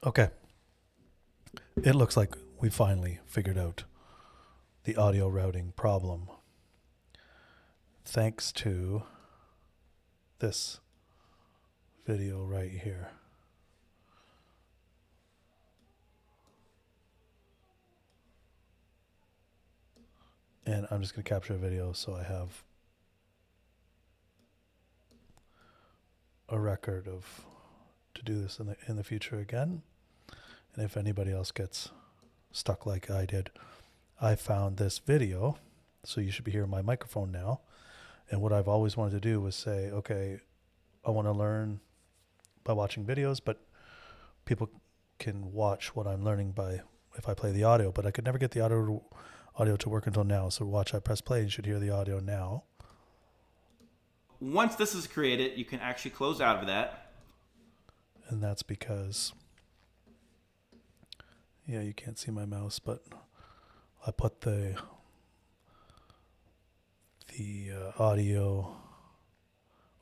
Okay. It looks like we finally figured out the audio routing problem. Thanks to this video right here. And I'm just going to capture a video so I have a record of to do this in the future again. And if anybody else gets stuck like I did, I found this video, so you should be hearing my microphone now. And what I've always wanted to do was say, okay, I want to learn by watching videos, but people can watch what I'm learning by if I play the audio, but I could never get the audio to work until now. So watch, I press play, you should hear the audio now. Once this is created, you can actually close out of that. And that's because, yeah, you can't see my mouse, but I put the audio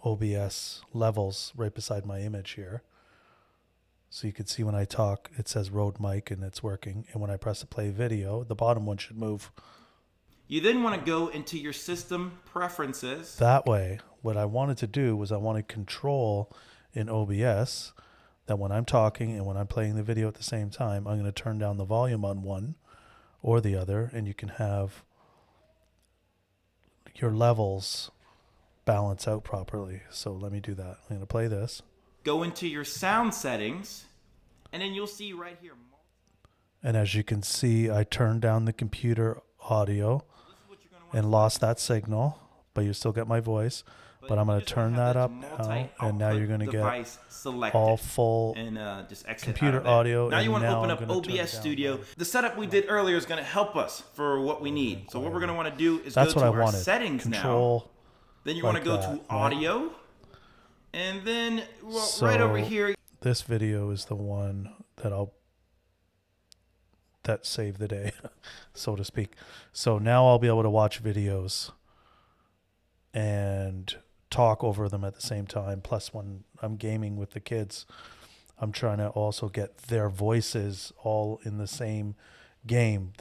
OBS levels right beside my image here. So you can see when I talk, it says Rode mic and it's working. And when I press the play video, the bottom one should move. You then want to go into your system preferences. That way, what I wanted to do was I wanted control in OBS that when I'm talking and when I'm playing the video at the same time, I'm going to turn down the volume on one or the other, and you can have your levels balance out properly. So let me do that. I'm going to play this. Go into your sound settings, and then you'll see right here. And as you can see, I turned down the computer audio and lost that signal, but you still get my voice. But I'm going to turn that up now, and now you're going to get all full and just exit computer audio. Now you want to open I'm up OBS Studio. The setup we did earlier is going to help us for what we need. So what we're going to want to do is That's go what to I our wanted. settings Control now. Then you want to go to audio. Right? And then right over here. This video is the one that saved the day, so to speak. So now I'll be able to watch videos and talk over them at the same time. Plus, when I'm gaming with the kids, I'm trying to also get their voices all in the same game.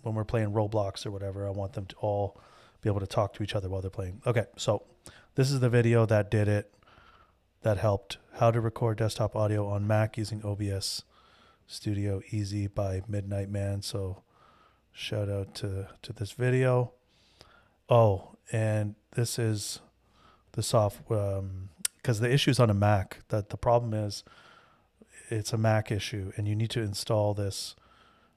When we're playing Roblox or whatever, I want them to all be able to talk to each other while they're playing. Okay, so this is the video that did it, that helped. How to record desktop audio on Mac using OBS Studio Easy by MidnightMan. So shout out to this video. Oh, and this is the software, because the issue's on a Mac. That the problem is it's a Mac issue, and you need to install this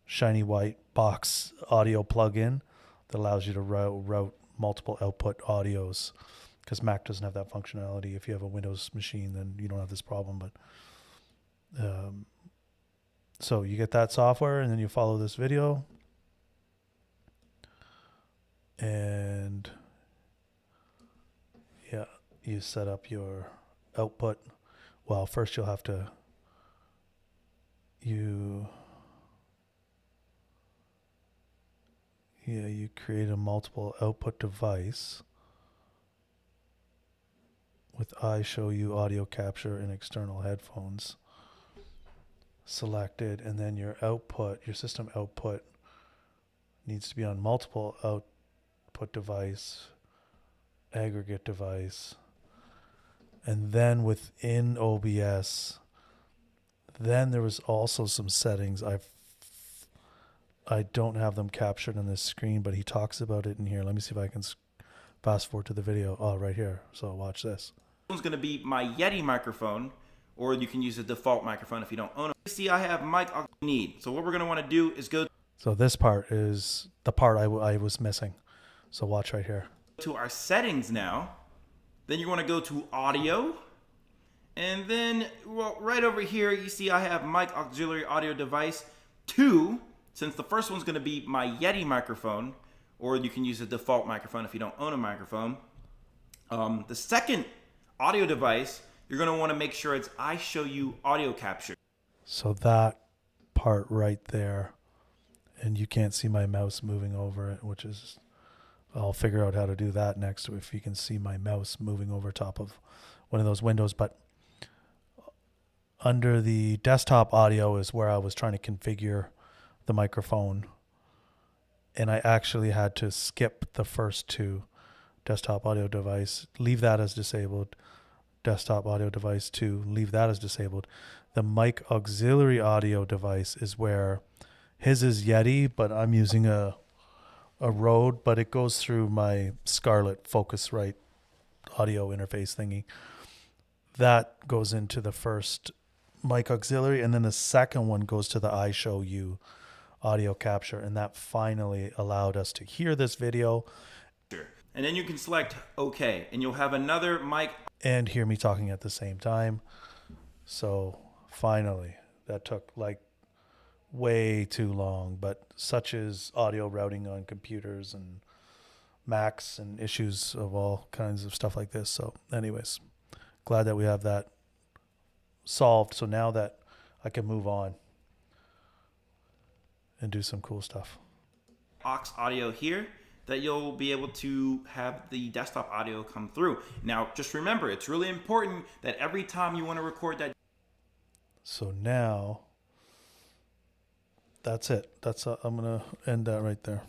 shiny white box audio plugin that allows you to route multiple output audios, because Mac doesn't have that functionality. If you have a Windows machine, then you don't have this problem. But so you get that software, and then you follow this video, and yeah, you set up your output. Well, first you'll have to you create a multiple output device with I show you audio capture and external headphones selected, and then your system output needs to be on multiple output device, aggregate device, and then within OBS, then there was also some settings. I don't have them captured on this screen, but he talks about it in here. Let me see if I can fast forward to the video. Oh, right here. So watch this. This one's going to be my Yeti microphone, or you can use the default microphone if you don't own it. See, I have mic I need. So what we're going to want to do is go. So this part is the part I was missing. So watch right here. To our settings now. Then you want to go to audio. And then right over here, you see I have mic auxiliary audio device 2. Since the first one's going to be my Yeti microphone, or you can use the default microphone if you don't own a microphone. The second audio device, you're going to want to make sure it's I show you audio capture. So that part right there, and you can't see my mouse moving over it, which is, I'll figure out how to do that next, if you can see my mouse moving over top of one of those windows. But under the desktop audio is where I was trying to configure the microphone. And I actually had to skip the first two. Desktop audio device, leave that as disabled. Desktop audio device 2, leave that as disabled. The mic auxiliary audio device is where his is Yeti, but I'm using a Rode, but it goes through my Scarlett Focusrite audio interface thingy. That goes into the first mic auxiliary, and then the second one goes to the iShowU audio capture, and that finally allowed us to hear this video. And then you can select OK, and you'll have another mic And hear me talking at the same time. So finally, that took like way too long, but such is audio routing on computers and Macs and issues of all kinds of stuff like this. So anyways, glad that we have that solved. So now that I can move on and do some cool stuff. aux audio here that you'll be able to have the desktop audio come through. Now, just remember, it's really important that every time you want to record that. So now that's it. I'm going to end that right there.